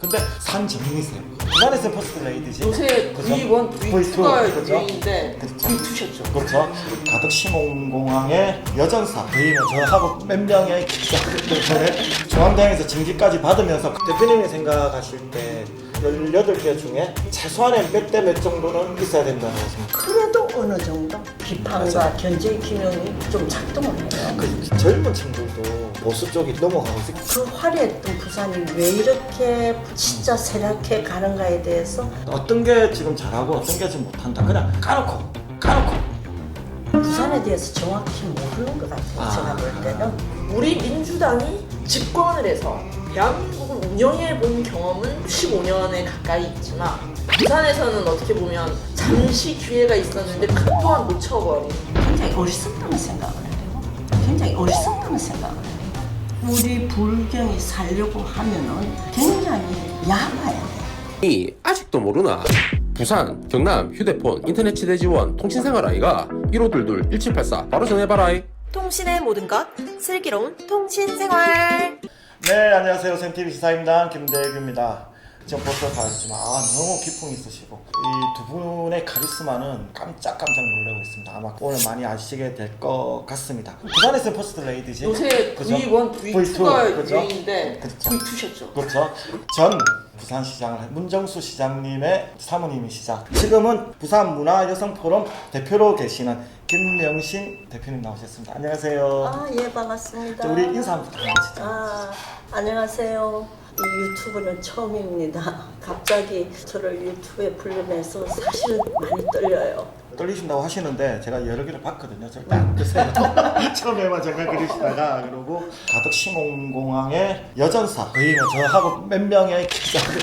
근데 산 전문이세요. 부산에서 퍼스트 레이디지. 요새 그죠? V1, V2가 그죠? 유행인데 그렇죠. V2셨죠. 그렇죠. 가덕 시공공항의 여전사 거의 뭐 저하고 몇 명의 기자들 중앙대학에서 징계까지 받으면서 대표님이 생각하실 때 18개 중에 최소한의 몇 대 몇 정도는 있어야 된다고 생각합니다. 그래도 어느 정도 비판과 맞아. 견제 기능이 좀 작동을 해요. 그 젊은 층들도 보수 쪽이 넘어가고 있어요. 그 화려했던 부산이 왜 이렇게 진짜 쇠락해 가는가에 대해서 어떤 게 지금 잘하고 어떤 게 지금 못한다. 그냥 까놓고 부산에 대해서 정확히 모르는 것 같아요. 제가 볼 때는. 우리 민주당이 집권을 해서 대한민국을 운영해 본 경험은 15년에 가까이 있지만 부산에서는 어떻게 보면 잠시 기회가 있었는데 그 또한 놓쳐버린 굉장히 어리석다는 생각을 해요. 굉장히 어리석다는 생각을 해요. 우리 불경이 살려고 하면은 굉장히 야봐야 돼요. 이 아직도 모르나? 부산, 경남, 휴대폰, 인터넷 치대 지원, 통신생활 아이가 1522-1784 바로 전해봐라. 통신의 모든 것 슬기로운 통신생활. 네, 안녕하세요. 샘TV 시사임당 김대규입니다. 지금 벌써 가지만 너무 기풍이 있으시고 이 두 분의 카리스마는 깜짝깜짝 놀라고 있습니다. 아마 오늘 많이 아시게 될 것 같습니다. 부산에서 퍼스트 레이디지. 요새 그죠? V1, V2가 그죠? 유행인데 그렇죠. V2셨죠. 그렇죠. 전 부산시장을 문정수 시장님의 사모님이시자 지금은 부산문화여성포럼 대표로 계시는 김명신 대표님 나오셨습니다. 안녕하세요. 아, 예, 반갑습니다. 우리 인사 한번 부탁드립니다. 아, 안녕하세요. 이 유튜브는 처음입니다. 갑자기 저를 유튜브에 부르면서 사실은 많이 떨려요. 떨리신다고 하시는데 제가 여러 개를 봤거든요. 절대 안 뜨세요. 처음에만 잠깐 그러시다가 그러고 가덕 시공공항의 여전사 거의 뭐 저하고 몇 명의 기자들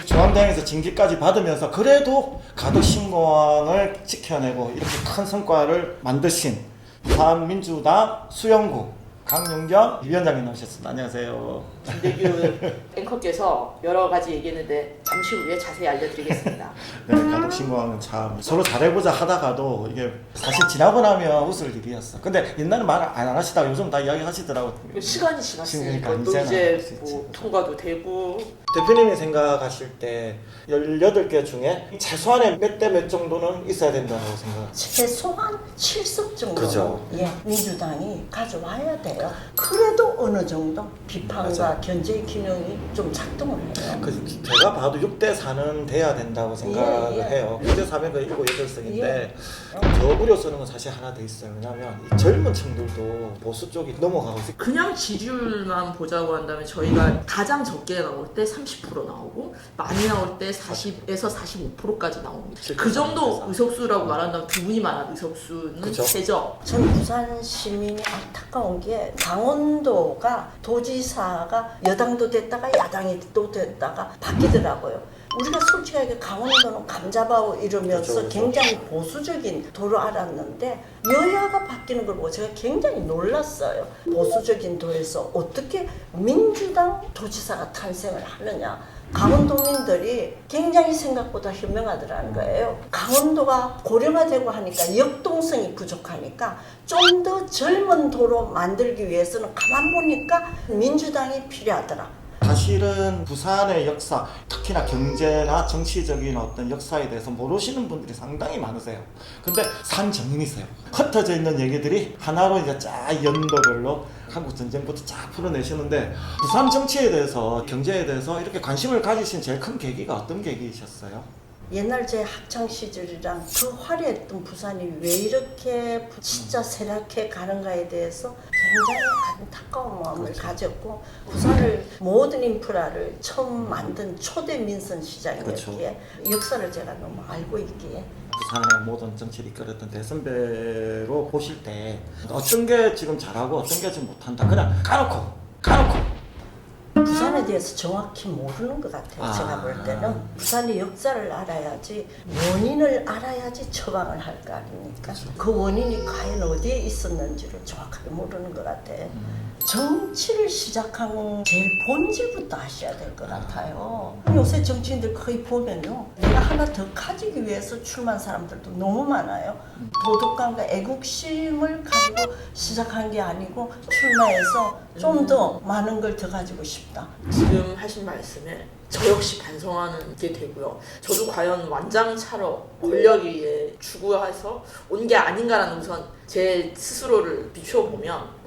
중앙대학에서 징계까지 받으면서 그래도 가덕 시공공항을 지켜내고 이렇게 큰 성과를 만드신 부산민주당 수영구 강윤경 위원장님 나오셨습니다. 안녕하세요. 김대규 앵커께서 여러 가지 얘기했는데 잠시 후에 자세히 알려드리겠습니다. 네, 가덕 신공항은 참 서로 잘해보자 하다가도 이게 사실 지나고 나면 웃을 일이었어. 근데 옛날에 말 안 하시다가 요즘 다 이야기 하시더라고요. 시간이 지났으니까 그러니까 또 이제는 이제 할수 있지. 뭐 통과도 되고 대표님이 생각하실 때 18개 중에 최소한의 몇 대 몇 정도는 있어야 된다고 생각하세요? 최소한 7석 정도는 그죠. 예, 민주당이 가져와야 돼요. 그래도 어느 정도 비판과 맞아. 견제 기능이 좀 작동을 해요. 제가 봐도 6대 4는 돼야 된다고 생각을 예. 해요. 6대 4면 거의 7, 8석인데 예. 저 우려스러운 건 사실 하나 더 있어요. 왜냐하면 이 젊은 층들도 보수 쪽이 넘어가고 있어요. 그냥 지지율만 보자고 한다면 저희가 가장 적게 나올 때 30% 나오고 많이 나올 때 40에서 45%까지 나옵니다. 그 정도 의석수라고 말한다면 두 분이 말한 의석수는 그쵸. 최저. 전 부산 시민이 안타까운 게 강원도가 도지사가 여당도 됐다가 야당이 또 됐다가 바뀌더라고요. 우리가 솔직하게 강원도는 감자바오 이러면서 그렇죠. 굉장히 보수적인 도로 알았는데 여야가 바뀌는 걸 보고 제가 굉장히 놀랐어요. 보수적인 도에서 어떻게 민주당 도지사가 탄생을 하느냐. 강원도민들이 굉장히 생각보다 현명하더라는 거예요. 강원도가 고령화되고 하니까 역동성이 부족하니까 좀 더 젊은 도로 만들기 위해서는 가만 보니까 민주당이 필요하더라. 사실은 부산의 역사, 특히나 경제나 정치적인 어떤 역사에 대해서 모르시는 분들이 상당히 많으세요. 근데 산 전문이세요. 흩어져 있는 얘기들이 하나로 이제 쫙 연도별로 한국 전쟁부터 쫙 풀어내시는데 부산 정치에 대해서, 경제에 대해서 이렇게 관심을 가지신 제일 큰 계기가 어떤 계기이셨어요? 옛날 제 학창 시절이랑 그 화려했던 부산이 왜 이렇게 진짜 쇠락해 가는가에 대해서 굉장히 안타까운 마음을 가졌고 부산을 모든 인프라를 처음 만든 초대 민선 시장이었기에 역사를 제가 너무 알고 있기에 부산의 모든 정치를 이끌었던 대선배로 보실 때 어떤 게 지금 잘하고 어떤 게 지금 못한다. 그냥 까놓고 부산에 대해서 정확히 모르는 것 같아요. 제가 볼 때는 부산의 역사를 알아야지 원인을 알아야지 처방을 할 거 아닙니까? 그 원인이 과연 어디에 있었는지를 정확하게 모르는 것 같아요. 정치를 시작한 제일 본질부터 하셔야 될 것 같아요. 요새 정치인들 거의 보면요, 내가 하나 더 가지기 위해서 출마한 사람들도 너무 많아요. 도덕감과 애국심을 가지고 시작한 게 아니고 출마해서 좀 더 많은 걸 더 가지고 싶다. 지금 하신 말씀에 저 역시 반성하는 게 되고요. 저도 과연 완장 차러 권력에 추구해서 온 게 아닌가라는 우선 제 스스로를 비추어보면,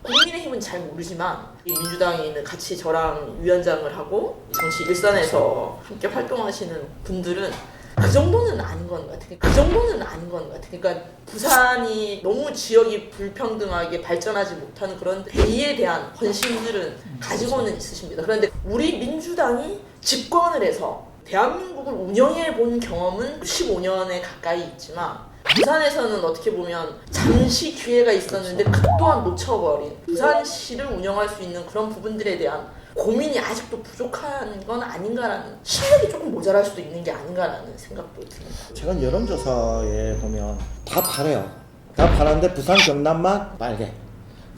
국민의힘은 잘 모르지만 이 민주당에 같이 저랑 위원장을 하고 정치 일선에서 함께 활동하시는 분들은 그 정도는 아닌 건 같아요. 그 정도는 아닌 건 같아요. 그러니까 부산이 너무 지역이 불평등하게 발전하지 못하는 그런 대의에 대한 관심들은 가지고는 있으십니다. 그런데 우리 민주당이 집권을 해서 대한민국을 운영해 본 경험은 15년에 가까이 있지만, 부산에서는 어떻게 보면 잠시 기회가 있었는데 그 또한 놓쳐버린, 부산시를 운영할 수 있는 그런 부분들에 대한 고민이 아직도 부족한 건 아닌가라는, 실력이 조금 모자랄 수도 있는 게 아닌가라는 생각도 듭니다. 최근 여론조사에 보면 다 파래요. 다 파란데 부산 경남만 빨개.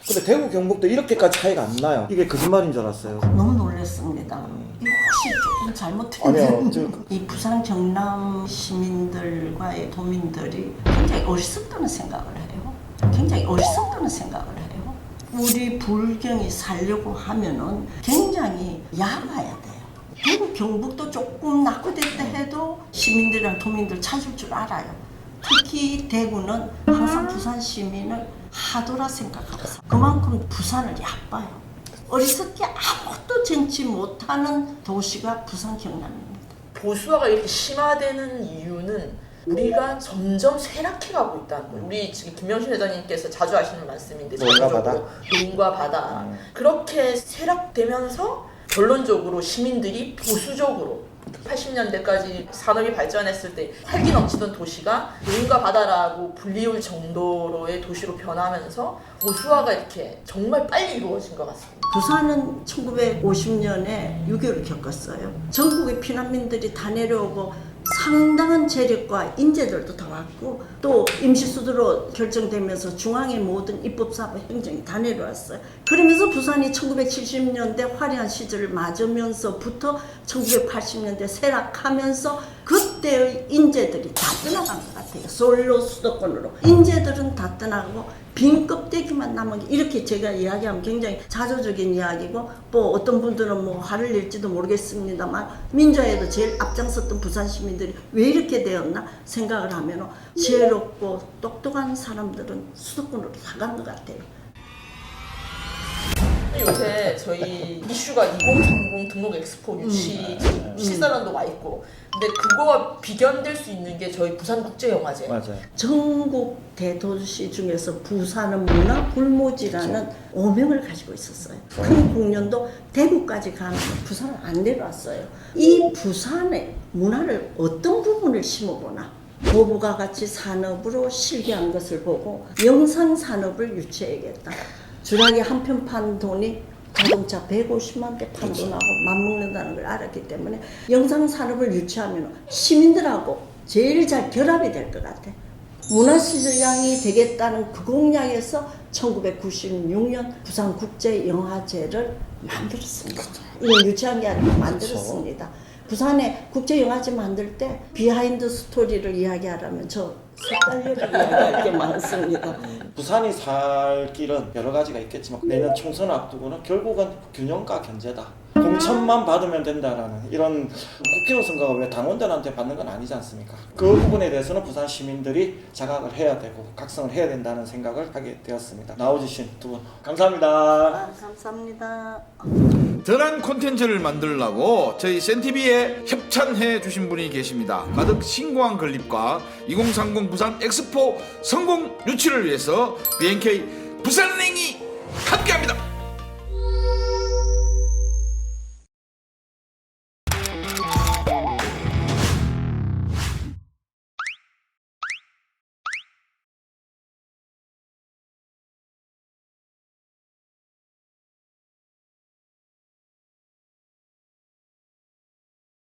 근데 대구 경북도 이렇게까지 차이가 안 나요. 이게 거짓말인 줄 알았어요. 너무 놀랐습니다. 이거 혹시 조금 잘못 아니요, 이 부산 경남 시민들과의 도민들이 굉장히 어리석다는 생각을 해요. 굉장히 어리석다는 생각을 해요. 우리 불경이 살려고 하면은 굉장히 얇아야 돼요. 대구 경북도 조금 낙후됐다 해도 시민들이랑 도민들 찾을 줄 알아요. 특히 대구는 항상 부산 시민을 하도라 생각하고 그만큼 부산을 얕봐요. 어리석게 아무것도 정치 못하는 도시가 부산 경남입니다. 보수화가 이렇게 심화되는 이유는 우리가 점점 쇠락해가고 있다는 거예요. 우리 지금 김명신 회장님께서 자주 하시는 말씀인데, 노인과 바다? 노인과 바다. 그렇게 쇠락되면서 결론적으로 시민들이 보수적으로 80년대까지 산업이 발전했을 때 활기 넘치던 도시가 노인과 바다라고 불리울 정도로의 도시로 변하면서 보수화가 이렇게 정말 빨리 이루어진 것 같습니다. 부산은 1950년에 6.25를 겪었어요. 전국의 피난민들이 다 내려오고 상당한 재력과 인재들도 다 왔고, 또 임시수도로 결정되면서 중앙의 모든 입법사법 행정이 다 내려왔어요. 그러면서 부산이 1970년대 화려한 시절을 맞으면서부터 1980년대 쇠락하면서 그때의 인재들이 다 떠나간 것 같아요. 솔로 수도권으로. 인재들은 다 떠나고 빈 껍데기만 남은 게, 이렇게 제가 이야기하면 굉장히 자조적인 이야기고, 뭐 어떤 분들은 뭐 화를 낼지도 모르겠습니다만, 민주화에도 제일 앞장섰던 부산 시민들이 왜 이렇게 되었나 생각을 하면 지혜롭고 똑똑한 사람들은 수도권으로 다 간 것 같아요. 요새 저희 이슈가 2030 등록 엑스포 유치 실사단도 와 있고, 근데 그거와 비견될 수 있는 게 저희 부산국제영화제. 맞아요. 전국 대도시 중에서 부산은 문화불모지라는 오명을 가지고 있었어요. 큰 공연도 대구까지 가면 부산을 안 내려왔어요. 이 부산의 문화를 어떤 부분을 심어보나, 도부가 같이 산업으로 실기한 것을 보고 영상 산업을 유치해야겠다. 주라기 한 편 판 돈이 자동차 150만 대 판 돈하고 맞먹는다는 걸 알았기 때문에 영상 산업을 유치하면 시민들하고 제일 잘 결합이 될 것 같아. 문화시장이 되겠다는 그 공약에서 1996년 부산국제영화제를 만들었습니다. 이건 유치한 게 아니고 만들었습니다. 부산에 국제영화제 만들 때 비하인드 스토리를 이야기하려면 저 색달력을 이야기할 게 많습니다. 부산이 살 길은 여러 가지가 있겠지만, 내년 총선 앞두고는 결국은 균형과 견제다. 공천만 받으면 된다라는 이런, 국회의원 선거가 왜 당원들한테 받는 건 아니지 않습니까? 그 부분에 대해서는 부산 시민들이 자각을 해야 되고 각성을 해야 된다는 생각을 하게 되었습니다. 나와주신 두 분 감사합니다. 감사합니다. 덜한 콘텐츠를 만들려고 저희 센TV에 협찬해 주신 분이 계십니다. 가득 신고한 건립과 2030 부산 엑스포 성공 유치를 위해서 BNK 부산행이